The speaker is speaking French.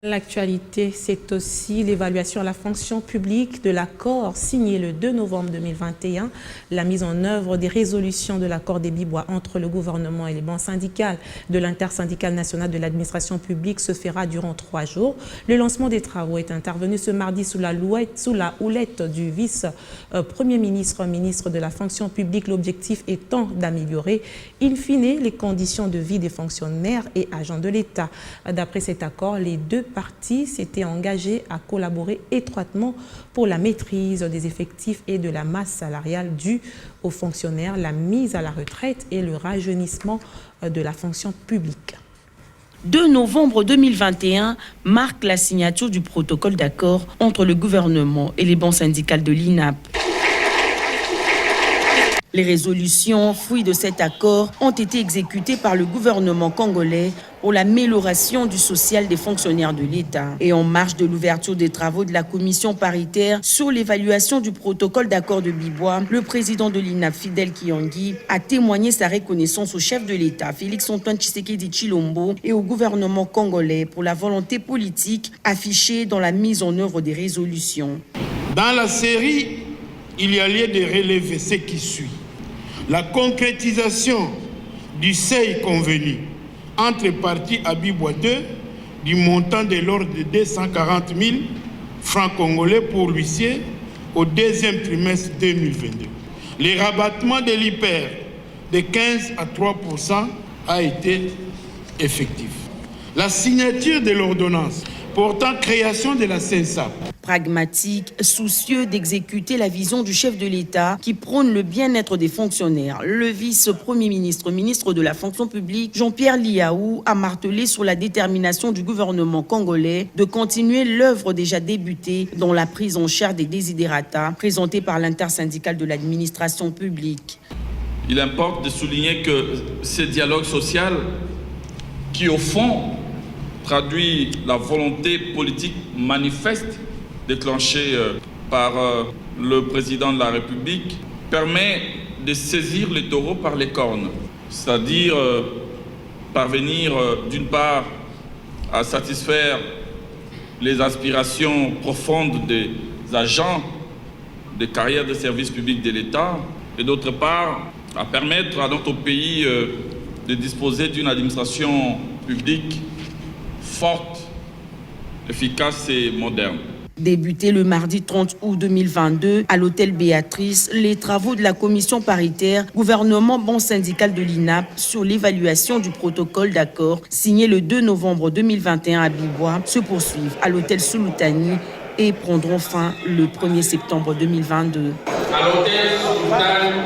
L'actualité, c'est aussi l'évaluation à la fonction publique de l'accord signé le 2 novembre 2021. La mise en œuvre des résolutions de l'accord des Bibois entre le gouvernement et les banques syndicales de l'intersyndicale nationale de l'administration publique se fera durant 3 jours. Le lancement des travaux est intervenu ce mardi sous la houlette du vice-premier ministre, ministre de la fonction publique, l'objectif étant d'améliorer in fine les conditions de vie des fonctionnaires et agents de l'État. D'après cet accord, les deux parties s'étaient engagées à collaborer étroitement pour la maîtrise des effectifs et de la masse salariale due aux fonctionnaires, la mise à la retraite et le rajeunissement de la fonction publique. 2 novembre 2021 marque la signature du protocole d'accord entre le gouvernement et les banques syndicales de l'INAP. Les résolutions, fruits de cet accord, ont été exécutées par le gouvernement congolais pour l'amélioration du social des fonctionnaires de l'État. Et en marge de l'ouverture des travaux de la commission paritaire sur l'évaluation du protocole d'accord de Bibois, le président de l'INAP, Fidèle Kiyongi, a témoigné sa reconnaissance au chef de l'État, Félix-Antoine Tshisekedi Tshilombo, et au gouvernement congolais pour la volonté politique affichée dans la mise en œuvre des résolutions. Dans la série, il y a lieu de relever ce qui suit. La concrétisation du seuil convenu entre parties à Bibois 2 du montant de l'ordre de 240 000 francs congolais pour l'huissier au deuxième trimestre 2022. Le rabattement de l'IPER de 15 à 3% a été effectif. La signature de l'ordonnance portant création de la CENSAP. Pragmatique, soucieux d'exécuter la vision du chef de l'État qui prône le bien-être des fonctionnaires, le vice-premier ministre, ministre de la fonction publique, Jean-Pierre Liaou, a martelé sur la détermination du gouvernement congolais de continuer l'œuvre déjà débutée dans la prise en charge des désidérata présentée par l'intersyndicale de l'administration publique. Il importe de souligner que ce dialogue social qui, au fond, traduit la volonté politique manifeste déclenchée par le président de la République, permet de saisir les taureaux par les cornes, c'est-à-dire parvenir d'une part à satisfaire les aspirations profondes des agents des carrières de service public de l'État et d'autre part à permettre à notre pays de disposer d'une administration publique forte, efficace et moderne. Débuté le mardi 30 août 2022 à l'hôtel Béatrice, les travaux de la commission paritaire gouvernement banque syndicale de l'INAP sur l'évaluation du protocole d'accord signé le 2 novembre 2021 à Bibois se poursuivent à l'hôtel Sultani et prendront fin le 1er septembre 2022. À l'hôtel Sultani,